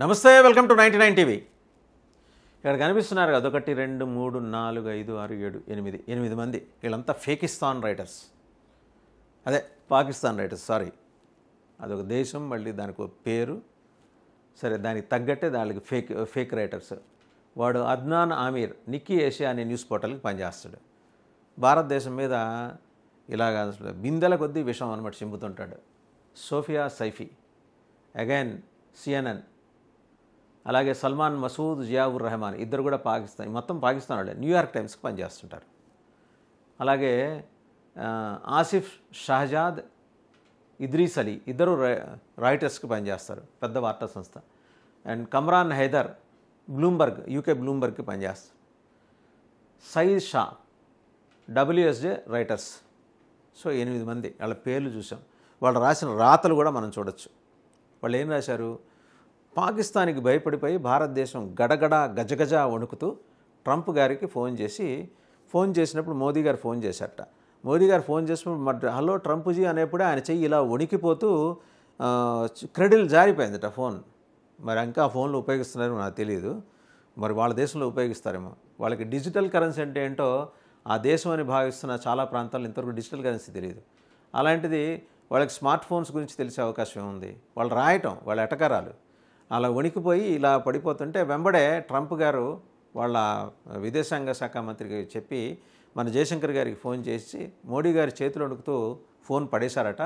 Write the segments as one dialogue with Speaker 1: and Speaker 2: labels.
Speaker 1: నమస్తే, welcome to 99 TV. ఇక్కడ కనిపిస్తున్నారు కదా, 1 2 3 4 5 6 7 8 మంది. వీళ్ళంతా ఫేకిస్తాన్ రైటర్స్. అదే పాకిస్తాన్ రైటర్స్, సారీ. అదొక దేశం, మళ్ళీ దానికి ఒక పేరు. సరే, దానికి తగ్గట్టే దానికి ఫేక్ రైటర్స్. వాడు అద్నాన్ ఆమీర్ నిక్కీ ఏషియా అనే న్యూస్ పోర్టల్కి పనిచేస్తాడు. భారతదేశం మీద ఇలాగ బిందెల కొద్దీ విషం అనమాట చింపుతుంటాడు. సోఫియా సైఫీ, అగైన్ CNN, అలాగే సల్మాన్ మసూద్, జియావుర్ రెహమాన్, ఇద్దరు కూడా మొత్తం పాకిస్తాన్ వాళ్ళే. న్యూయార్క్ టైమ్స్కి పనిచేస్తుంటారు. అలాగే ఆసిఫ్ షహజాద్, ఇద్రీస్ అలీ, ఇద్దరు రాయిటర్స్కి పనిచేస్తారు, పెద్ద వార్తా సంస్థ. And Kamran Haider Bloomberg, UK బ్లూంబర్గ్కి పనిచేస్తారు. Saeed Shah, WSJ writers. So 8 మంది వాళ్ళ పేర్లు చూసాం. వాళ్ళు రాసిన రాతలు కూడా మనం చూడొచ్చు. వాళ్ళు ఏం రాశారు? పాకిస్తాన్కి భయపడిపోయి భారతదేశం గడగడ గజగజ వణుకుతూ ట్రంప్ గారికి ఫోన్ చేసినప్పుడు మోదీ గారు ఫోన్ చేశారట. మోదీ గారు ఫోన్ చేసినప్పుడు మరి హలో ట్రంప్జీ అనేప్పుడే ఆయన చెయ్యి ఇలా వణికిపోతూ క్రెడిల్ జారిపోయిందట ఫోన్. మరి ఇంకా ఫోన్లు ఉపయోగిస్తున్నారో నాకు తెలియదు. మరి వాళ్ళ దేశంలో ఉపయోగిస్తారేమో. వాళ్ళకి డిజిటల్ కరెన్సీ అంటే ఏంటో ఆ దేశం అని భావిస్తున్న చాలా ప్రాంతాల్లో ఇంతవరకు డిజిటల్ కరెన్సీ తెలియదు. అలాంటిది వాళ్ళకి స్మార్ట్ ఫోన్స్ గురించి తెలిసే అవకాశం ఉంది. వాళ్ళు రాయటం, వాళ్ళ ఎటకారాలు అలా వణికిపోయి ఇలా పడిపోతుంటే వెంబడే ట్రంప్ గారు వాళ్ళ విదేశాంగ శాఖ మంత్రికి చెప్పి మన జయశంకర్ గారికి ఫోన్ చేసి మోడీ గారి చేతులు వణుకుతూ ఫోన్ పడేశారట,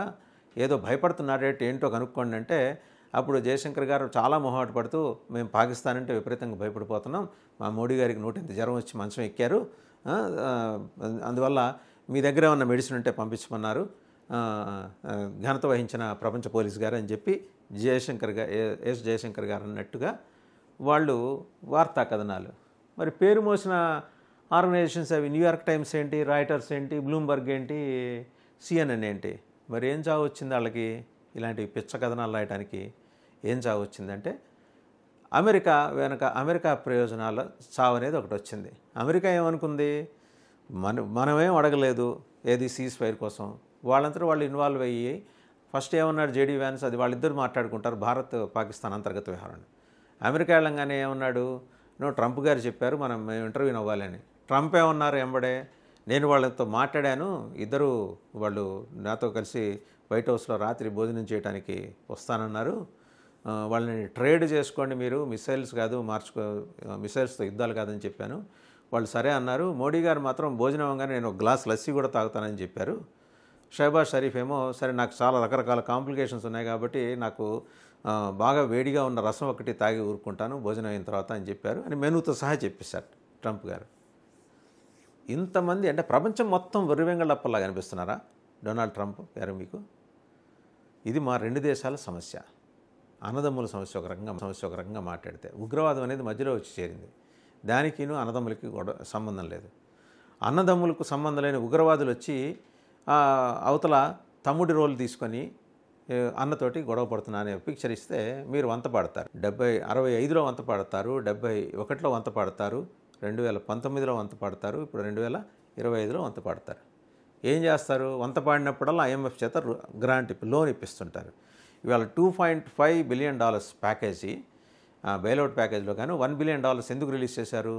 Speaker 1: ఏదో భయపడుతున్నారేంటి ఏంటో కనుక్కోండి అంటే, అప్పుడు జయశంకర్ గారు చాలా మొహమాట పడుతూ మేము పాకిస్తాన్ అంటే విపరీతంగా భయపడిపోతున్నాం, మా మోడీ గారికి 100 జ్వరం వచ్చి మంచం ఎక్కారు, అందువల్ల మీ దగ్గర ఉన్న మెడిసిన్ ఉంటే పంపించమన్నారు ఘనత వహించిన ప్రపంచ పోలీస్ గారు అని చెప్పి జయశంకర్ గారు అన్నట్టుగా వాళ్ళు వార్తా కథనాలు. మరి పేరు మోసిన ఆర్గనైజేషన్స్ అవి న్యూయార్క్ టైమ్స్ ఏంటి, రాయిటర్స్ ఏంటి, బ్లూంబర్గ్ ఏంటి, CNN ఏంటి. మరి ఏం చావు వచ్చింది వాళ్ళకి? ఇలాంటి పిచ్చ కథనాలు రాయడానికి ఏం చావు వచ్చిందంటే అమెరికా ప్రయోజనాల చావు అనేది ఒకటి వచ్చింది. అమెరికా ఏమనుకుంది? మనమేం అడగలేదు ఏది సీజ్ ఫైర్ కోసం. వాళ్ళంతా వాళ్ళు ఇన్వాల్వ్ అయ్యి ఫస్ట్ ఏమన్నాడు JD వ్యాన్స్, అది వాళ్ళిద్దరు మాట్లాడుకుంటారు భారత్ పాకిస్తాన్ అంతర్గత వ్యవహారాన్ని. అమెరికా వెళ్ళంగానే ఏమన్నాడు? ట్రంప్ గారు చెప్పారు మేము ఇంటర్వ్యూని అవ్వాలని. ట్రంప్ ఏమన్నారు ఎంబడే? నేను వాళ్ళతో మాట్లాడాను, ఇద్దరు వాళ్ళు నాతో కలిసి వైట్ హౌస్లో రాత్రి భోజనం చేయడానికి వస్తానన్నారు, వాళ్ళని ట్రేడ్ చేసుకోండి మీరు, మిసైల్స్ కాదు మిసైల్స్తో యుద్ధాలు కాదని చెప్పాను. వాళ్ళు సరే అన్నారు. మోడీ గారు మాత్రం భోజనం అవ్వగానే నేను ఒక గ్లాస్ లస్సీ కూడా తాగుతానని చెప్పారు. షహబాజ్ షరీఫ్ ఏమో సరే నాకు చాలా రకరకాల కాంప్లికేషన్స్ ఉన్నాయి కాబట్టి నాకు బాగా వేడిగా ఉన్న రసం ఒకటి తాగి ఊరుకుంటాను భోజనం అయిన తర్వాత అని చెప్పారు అని మెనూతో సహా చెప్పేశారు ట్రంప్ గారు. ఇంతమంది అంటే ప్రపంచం మొత్తం వెర్రివెంగళప్పలా కనిపిస్తున్నారా డొనాల్డ్ ట్రంప్ గారు మీకు? ఇది మా 2 దేశాల సమస్య, అన్నదమ్ముల సమస్య ఒక రకంగా మాట్లాడితే. ఉగ్రవాదం అనేది మధ్యలో వచ్చి చేరింది. దానికిను అన్నదమ్ములకి సంబంధం లేదు. అన్నదమ్ములకు సంబంధం లేని ఉగ్రవాదులు వచ్చి అవతల తమ్ముడి రోల్ తీసుకొని అన్నతోటి గొడవ పడుతున్నా అనే పిక్చర్ ఇస్తే మీరు వంత పాడతారు. 65లో వంత పాడతారు, 71లో వంత పాడతారు, 2019లో వంత పాడతారు, ఇప్పుడు 2025లో వంత పాడతారు. ఏం చేస్తారు? వంత పాడినప్పుడల్లా IMF చేత లోన్ ఇప్పిస్తుంటారు. ఇవాళ $2.5 బిలియన్ ప్యాకేజీ, బెయిల్అవుట్ ప్యాకేజీలో కానీ $1 బిలియన్ ఎందుకు రిలీజ్ చేశారు?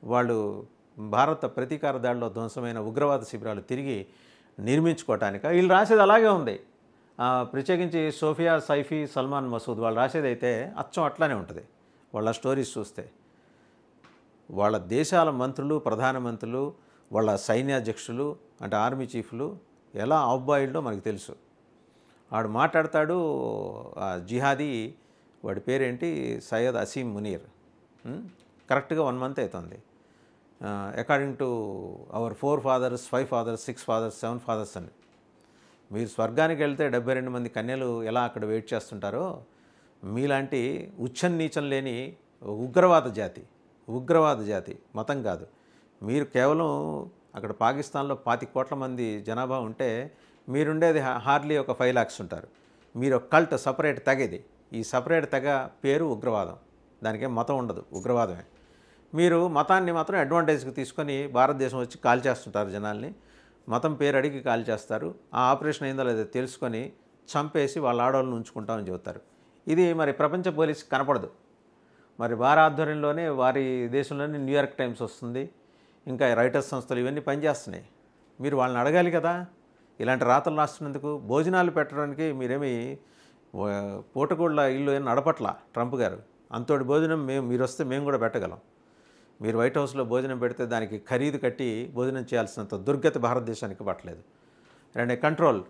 Speaker 1: వాళ్ళు భారత ప్రతీకార దాడిలో ధ్వంసమైన ఉగ్రవాద శిబిరాలు తిరిగి నిర్మించుకోవటానిక. వీళ్ళు రాసేది అలాగే ఉంది. ప్రత్యేకించి సోఫియా సైఫీ, సల్మాన్ మసూద్ వాళ్ళు రాసేది అయితే అచ్చం అట్లానే ఉంటుంది. వాళ్ళ స్టోరీస్ చూస్తే వాళ్ళ దేశాల మంత్రులు, ప్రధానమంత్రులు, వాళ్ళ సైన్యాధ్యక్షులు అంటే ఆర్మీ చీఫ్లు ఎలా ఆఫ్బాయిల్డో మనకు తెలుసు. వాడు మాట్లాడతాడు జిహాదీ, వాడి పేరేంటి, సయ్యద్ అసీమ్ మునీర్. కరెక్ట్గా 1 మంత్ అవుతుంది. According to our 4 fathers, 5 fathers, 6 fathers, 7 fathers అని. మీరు స్వర్గానికి వెళ్తే 72 మంది కన్యలు ఎలా అక్కడ వెయిట్ చేస్తుంటారో, మీలాంటి ఉచ్చం నీచం లేని ఉగ్రవాద జాతి, మతం కాదు. మీరు కేవలం అక్కడ పాకిస్తాన్లో 25 కోట్ల మంది జనాభా ఉంటే మీరుండేది హార్డ్లీ ఒక 5 lakhs ఉంటారు. మీరు ఒక కల్ట్, సపరేట్ తెగది. ఈ సపరేట్ తెగ పేరు ఉగ్రవాదం. దానికేం మతం ఉండదు, ఉగ్రవాదమే. మీరు మతాన్ని మాత్రం అడ్వాంటేజ్కి తీసుకొని భారతదేశం వచ్చి కాల్ చేస్తుంటారు జనాల్ని. మతం పేరు అడిగి కాల్ చేస్తారు. ఆ ఆపరేషన్ అయిందో లేదో తెలుసుకొని చంపేసి వాళ్ళ ఆడవాళ్ళని ఉంచుకుంటామని చెబుతారు. ఇది మరి ప్రపంచ పోలీసు కనపడదు. మరి వారి ఆధ్వర్యంలోనే వారి దేశంలోనే న్యూయార్క్ టైమ్స్ వస్తుంది, ఇంకా రైటర్స్ సంస్థలు ఇవన్నీ పనిచేస్తున్నాయి. మీరు వాళ్ళని అడగాలి కదా, ఇలాంటి రాతలు రాస్తున్నందుకు. భోజనాలు పెట్టడానికి మీరేమి పూటగూళ్ళ ఇల్లు ఏం నడపట్ల ట్రంప్ గారు. అంతటి భోజనం మీరు వస్తే మేము కూడా పెట్టగలం. మీరు వైట్ హౌస్లో భోజనం పెడితే దానికి ఖరీదు కట్టి భోజనం చేయాల్సినంత దుర్గతి భారతదేశానికి పట్టలేదు. And control.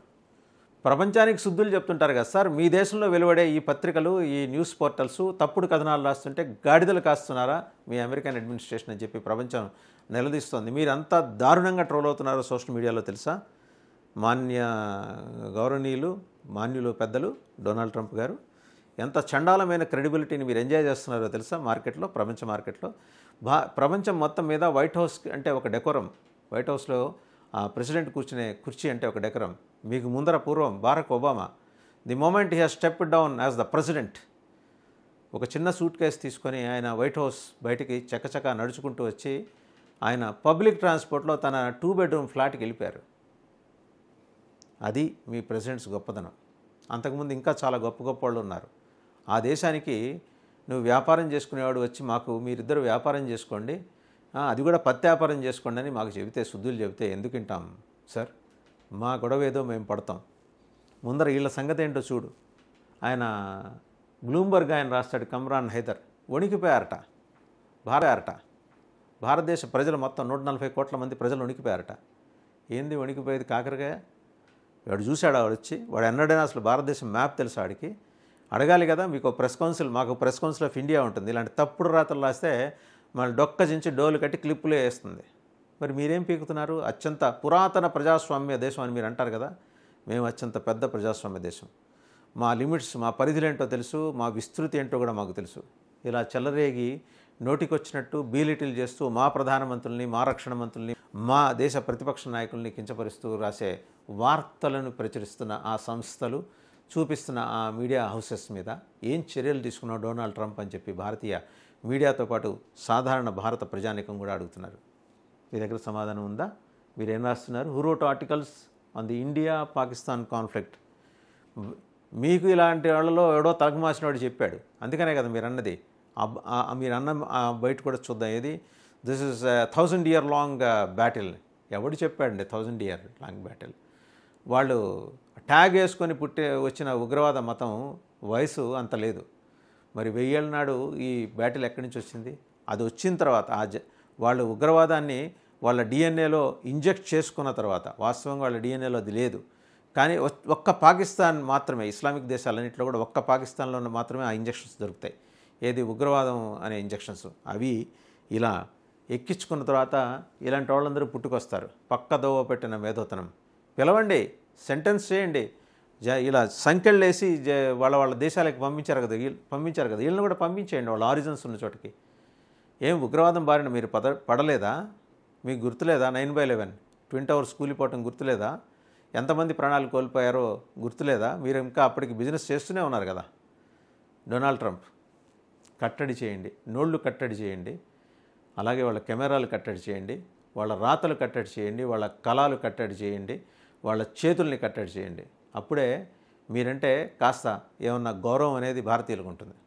Speaker 1: ప్రపంచానికి శుద్ధులు చెప్తుంటారు కదా సార్, మీ దేశంలో వెలువడే ఈ పత్రికలు, ఈ న్యూస్ పోర్టల్స్ తప్పుడు కథనాలు రాస్తుంటే గాడిదలు కాస్తున్నారా మీ అమెరికన్ అడ్మినిస్ట్రేషన్ అని చెప్పి ప్రపంచం నిలదీస్తోంది. మీరంతా దారుణంగా ట్రోల్ అవుతున్నారో సోషల్ మీడియాలో తెలుసా? గౌరవనీయులు మాన్యులు పెద్దలు డొనాల్డ్ ట్రంప్ గారు ఎంత చండాలమైన క్రెడిబిలిటీని మీరు ఎంజాయ్ చేస్తున్నారో తెలుసా మార్కెట్లో, ప్రపంచ మార్కెట్లో. ప్రపంచం మొత్తం మీద వైట్ హౌస్ అంటే ఒక డెకోరం. వైట్ హౌస్లో ప్రెసిడెంట్ కూర్చునే కుర్చీ అంటే ఒక డెకోరం. మీకు పూర్వం Barack Obama, the moment he has stepped down as the president, ఒక చిన్న సూట్ కేసు తీసుకొని ఆయన వైట్ హౌస్ బయటికి చకచకా నడుచుకుంటూ వచ్చి ఆయన పబ్లిక్ ట్రాన్స్పోర్ట్లో తన 2 బెడ్రూమ్ ఫ్లాట్కి వెళ్ళిపోయారు. అది మీ ప్రెసిడెంట్స్ గొప్పదనం. అంతకుముందు ఇంకా చాలా గొప్ప గొప్ప వాళ్ళు ఉన్నారు. ఆ దేశానికి నువ్వు వ్యాపారం చేసుకునేవాడు వచ్చి మాకు మీరిద్దరు వ్యాపారం చేసుకోండి, అది కూడా పత్తి వ్యాపారం చేసుకోండి అని మాకు చెబితే, శుద్ధులు చెబితే ఎందుకు వింటాం సార్? మా గొడవ ఏదో మేము పడతాం. ముందర వీళ్ళ సంగతి ఏంటో చూడు. ఆయన బ్లూంబర్గ్ ఆయన రాస్తాడు, కమ్రాన్ హైదర్ వణికిపోయారట, భారతదేశ ప్రజలు మొత్తం 140 కోట్ల మంది ప్రజలు వణికిపోయారట. ఏంది వణికిపోయేది? కాకరకాయ. వాడు చూశాడు, వాడు వచ్చి వాడు ఎన్నడైనా అసలు భారతదేశం మ్యాప్ తెలుసు వాడికి? అడగాలి కదా. మీకు ప్రెస్ కౌన్సిల్, మాకు ప్రెస్ కౌన్సిల్ ఆఫ్ ఇండియా ఉంటుంది. ఇలాంటి తప్పుడు రాతలు రాస్తే మళ్ళీ డొక్కజించి డోలు కట్టి క్లిప్పులు వేస్తుంది. మరి మీరేం పీకుతున్నారు? అత్యంత పురాతన ప్రజాస్వామ్య దేశం అని మీరు అంటారు కదా, మేము అత్యంత పెద్ద ప్రజాస్వామ్య దేశం. మా లిమిట్స్, మా పరిధులేంటో తెలుసు, మా విస్తృతి ఏంటో కూడా మాకు తెలుసు. ఇలా చెల్లరేగి నోటికొచ్చినట్టు బీలిటిల్ చేస్తూ మా ప్రధానమంత్రుల్ని, మా రక్షణ మంత్రుల్ని, మా దేశ ప్రతిపక్ష నాయకుల్ని కించపరుస్తూ రాసే వార్తలను ప్రచురిస్తున్న ఆ సంస్థలు, చూపిస్తున్న ఆ మీడియా హౌసెస్ మీద ఏం చర్యలు తీసుకున్నావు డొనాల్డ్ ట్రంప్ అని చెప్పి భారతీయ మీడియాతో పాటు సాధారణ భారత ప్రజానీకం కూడా అడుగుతున్నారు. మీ దగ్గర సమాధానం ఉందా? మీరు ఏం రాస్తున్నారు? Who wrote articles on the India Pakistan conflict? మీకు ఇలాంటి వాళ్ళలో ఎవడో తలకమాసినవాడు చెప్పాడు, అందుకనే కదా మీరు అన్నది. మీరు అన్న బయట కూడా చూద్దాం. ఏది? This is 1000 year long battle. ఎవడు చెప్పాడండి 1000 year లాంగ్ బ్యాటిల్? వాళ్ళు ట్యాగ్ వేసుకొని వచ్చిన ఉగ్రవాద మతం వయసు అంత లేదు. మరి 1000 ఏళ్ళ నాడు ఈ బ్యాటిల్ ఎక్కడి నుంచి వచ్చింది? అది వచ్చిన తర్వాత వాళ్ళు ఉగ్రవాదాన్ని వాళ్ళ డిఎన్ఏలో ఇంజెక్ట్ చేసుకున్న తర్వాత, వాస్తవంగా వాళ్ళ డిఎన్ఏలో అది లేదు, కానీ ఒక్క పాకిస్తాన్ మాత్రమే, ఇస్లామిక్ దేశాలన్నింటిలో కూడా ఒక్క పాకిస్తాన్లో మాత్రమే ఆ ఇంజెక్షన్స్ దొరుకుతాయి. ఏది? ఉగ్రవాదం అనే ఇంజెక్షన్స్. అవి ఇలా ఎక్కించుకున్న తర్వాత ఇలాంటి వాళ్ళందరూ పుట్టుకొస్తారు. పక్కదోవ పెట్టిన మేధోతనం. పిలవండి, సెంటెన్స్ చేయండి. ఇలా సంఖ్యలు వేసి వాళ్ళ దేశాలకు పంపించారు కదా, వీళ్ళని కూడా పంపించేయండి వాళ్ళ ఆరిజిన్స్ ఉన్న చోటకి. ఏం ఉగ్రవాదం బారిన మీరు పడలేదా? మీకు గుర్తులేదా? 9/11 ట్విన్ టవర్స్ కూలిపోవటం గుర్తులేదా? ఎంతమంది ప్రాణాలు కోల్పోయారో గుర్తులేదా? మీరు ఇంకా అప్పటికి బిజినెస్ చేస్తూనే ఉన్నారు కదా. డొనాల్డ్ ట్రంప్, కట్టడి చేయండి, నోళ్ళు కట్టడి చేయండి, అలాగే వాళ్ళ కెమెరాలు కట్టడి చేయండి, వాళ్ళ రాతలు కట్టడి చేయండి, వాళ్ళ కళలు కట్టడి చేయండి, వాళ్ళ చేతుల్ని కట్టడి చేయండి. అప్పుడే మీరంటే కాస్త ఏమన్నా గౌరవం అనేది భారతీయులకు ఉంటుంది.